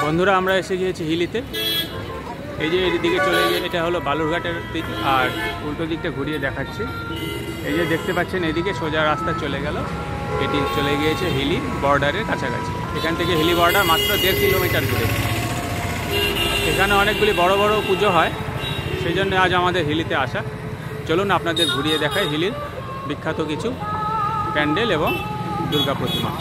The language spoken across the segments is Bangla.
বন্ধুরা আমরা এসে গিয়েছি হিলিতে। এই যে এদিকে চলে গিয়ে এটা হলো বালুরঘাটের দিক, আর উল্টো দিকটা ঘুরিয়ে দেখাচ্ছি। এই যে দেখতে পাচ্ছেন এদিকে সোজা রাস্তা চলে গেল, এটি চলে গিয়েছে হিলি বর্ডারের কাছাকাছি। এখান থেকে হিলি বর্ডার মাত্র 1.5 কিলোমিটার দূরে। এখানে অনেকগুলি বড় বড় পুজো হয়, সেই জন্য আজ আমাদের হিলিতে আসা। চলুন আপনাদের ঘুরিয়ে দেখায় হিলির বিখ্যাত কিছু প্যান্ডেল এবং দুর্গা প্রতিমা।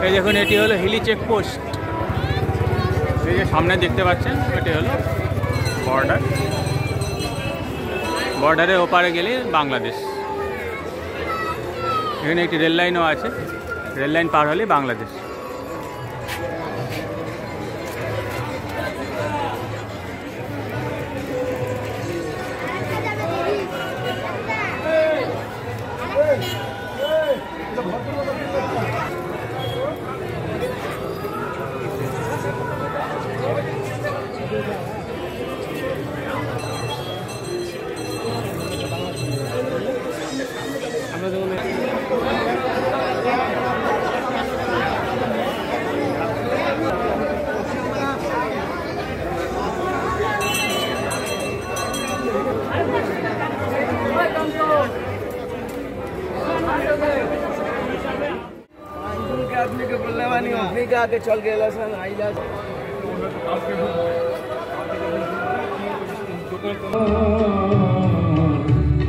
এই দেখুন এটি হলো হিলি চেকপোস্ট। এই যে সামনে দেখতে পাচ্ছেন এটি হলো বর্ডার। বর্ডারের ওপারে গেলে বাংলাদেশ। এখানে একটি রেল লাইনও আছে, রেল লাইন পার হলে বাংলাদেশ। आगे चल गया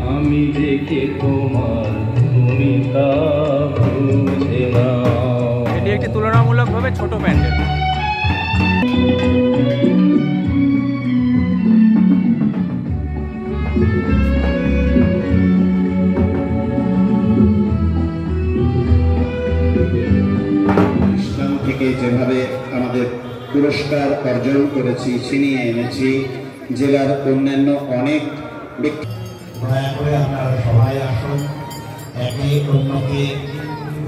আমি দেখে তোমার তুমি তা বুঝে না। এটি একটি তুলনামূলকভাবে ছোট প্যান্ডেল। যেভাবে আমাদের পুরস্কার অর্জন করেছি, ছিনিয়ে এনেছি জেলার অন্যান্য অনেক ব্যক্তি। দয়া করে আপনারা সবাই আসুন, একে অন্যকে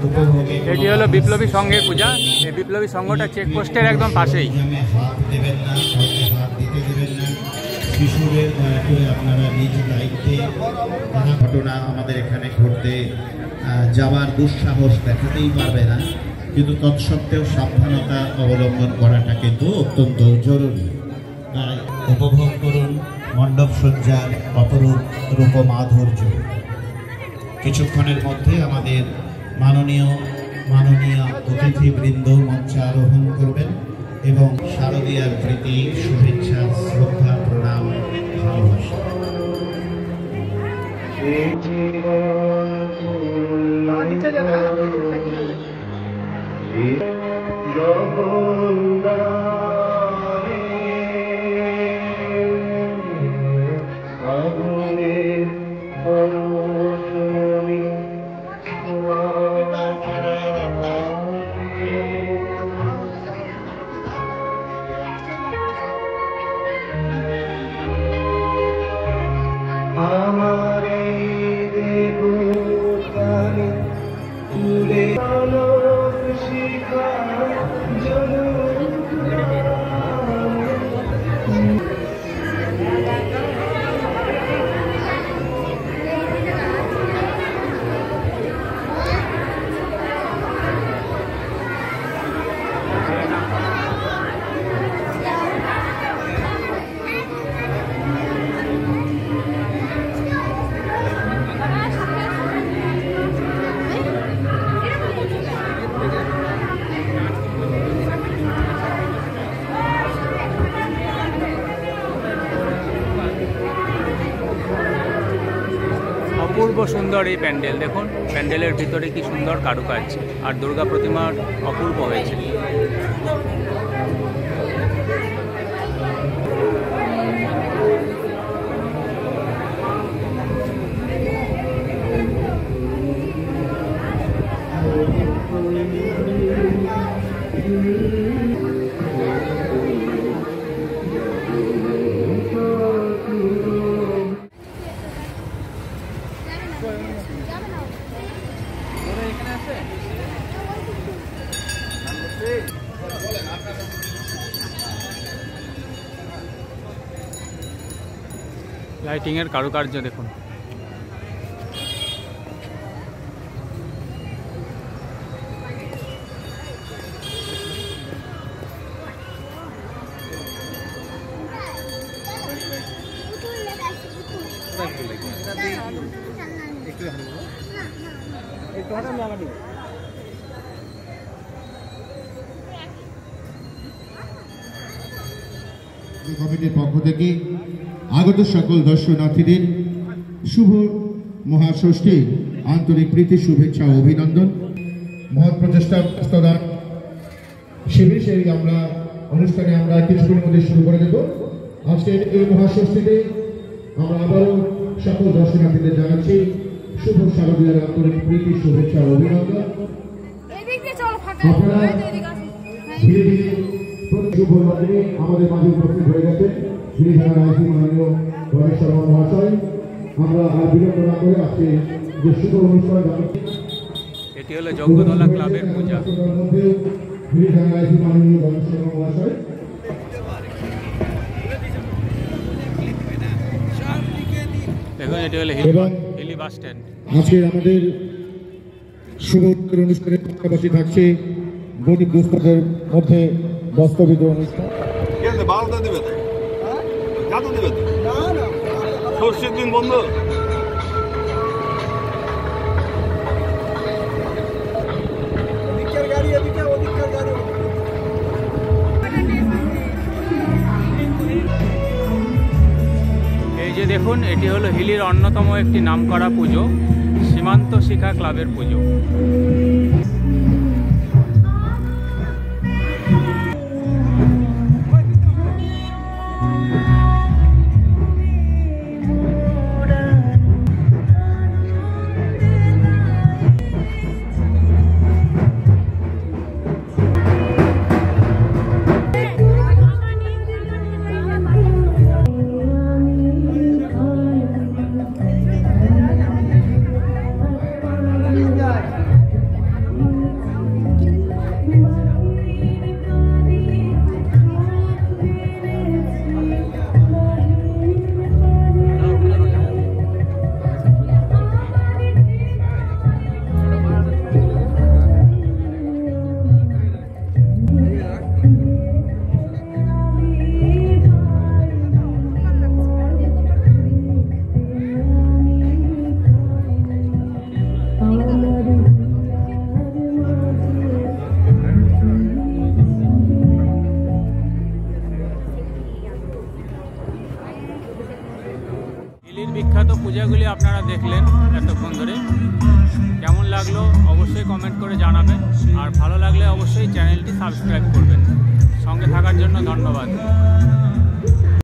উপভোগে। এটি হলো বিপ্লবী সংঘের পূজা। এই বিপ্লবী সংঘটা চেকপোস্টের একদম পাশেই। হাত দেবেন না, হাত দিতে দেবেন না। শিশুদের দয়া করে আপনারা নিজ দায়িত্বে। নানা ঘটনা আমাদের এখানে ঘটতে যাওয়ার দুঃসাহস দেখাতেই পারবে না, কিন্তু তৎসত্ত্বেও সাবধানতা অবলম্বন করাটা কিন্তু অত্যন্ত জরুরি। উপভোগ করুন মণ্ডপ সজ্জার অপরূপ রূপমাধুর্য। কিছুক্ষণের মধ্যে আমাদের মাননীয় অতিথিবৃন্দ মঞ্চে আরোহণ করবেন এবং শারদীয়ার প্রীতি, শুভেচ্ছা, শ্রদ্ধা, প্রণাম, ভালোবাসা। অপূর্ব সুন্দর এই প্যান্ডেল। দেখুন প্যান্ডেলের ভিতরে কি সুন্দর কারুকাজ, আর দুর্গা প্রতিমার অপূর্ব হয়েছে। লাইটিংয়ের কারুকার্য দেখুন। কমিটির পক্ষ থেকে আগত সকল দর্শনার্থীদের শুভ মহাষষ্ঠীর আন্তরিক প্রীতি, শুভেচ্ছা ও অভিনন্দন। মহৎ প্রচেষ্টা হস্তদান শিবির সেই আমরা অনুষ্ঠানে আমরা কিছুক্ষণের মধ্যে শুরু করে দেব। আজকের এই মহাষষ্ঠীতে আমরা আবারও সকল দর্শনার্থীদের জানাচ্ছি শুভ শারদীয়ার আন্তরিক প্রীতি, শুভেচ্ছা ও অভিনন্দন। আপনারা ধীরে ধীরে শুভ লগ্নে আমাদের মাঝে উপস্থিত হয়ে গেছে গিরিধারা আইসি মাননীয় গণেশ শর্মা মহাশয়। আমরা আর বিলম্ব না করে আজকে যে শুভ অনুষ্ঠান, এটি হলো যজ্ঞদোলা ক্লাবের পূজা। গিরিধারা আইসি মাননীয় গণেশ শর্মা মহাশয়। দেখুন এটি হলো হিলি বাস স্ট্যান্ড। আজকে আমাদের শুভ অনুষ্ঠানের পাশাপাশি থাকছে গণিত পুস্তকের মধ্যে বাস্তবিত অনুষ্ঠান। ষষ্ঠীর দিন বন্ধ। এই যে দেখুন এটি হলো হিলির অন্যতম একটি নামকরা পুজো, সীমান্ত শিখা ক্লাবের পুজো। বিখ্যাত পূজাগুলি আপনারা দেখলেন এতক্ষণ ধরে। কেমন লাগলো অবশ্যই কমেন্ট করে জানাবেন, আর ভালো লাগলে অবশ্যই চ্যানেলটি সাবস্ক্রাইব করবেন। সঙ্গে থাকার জন্য ধন্যবাদ।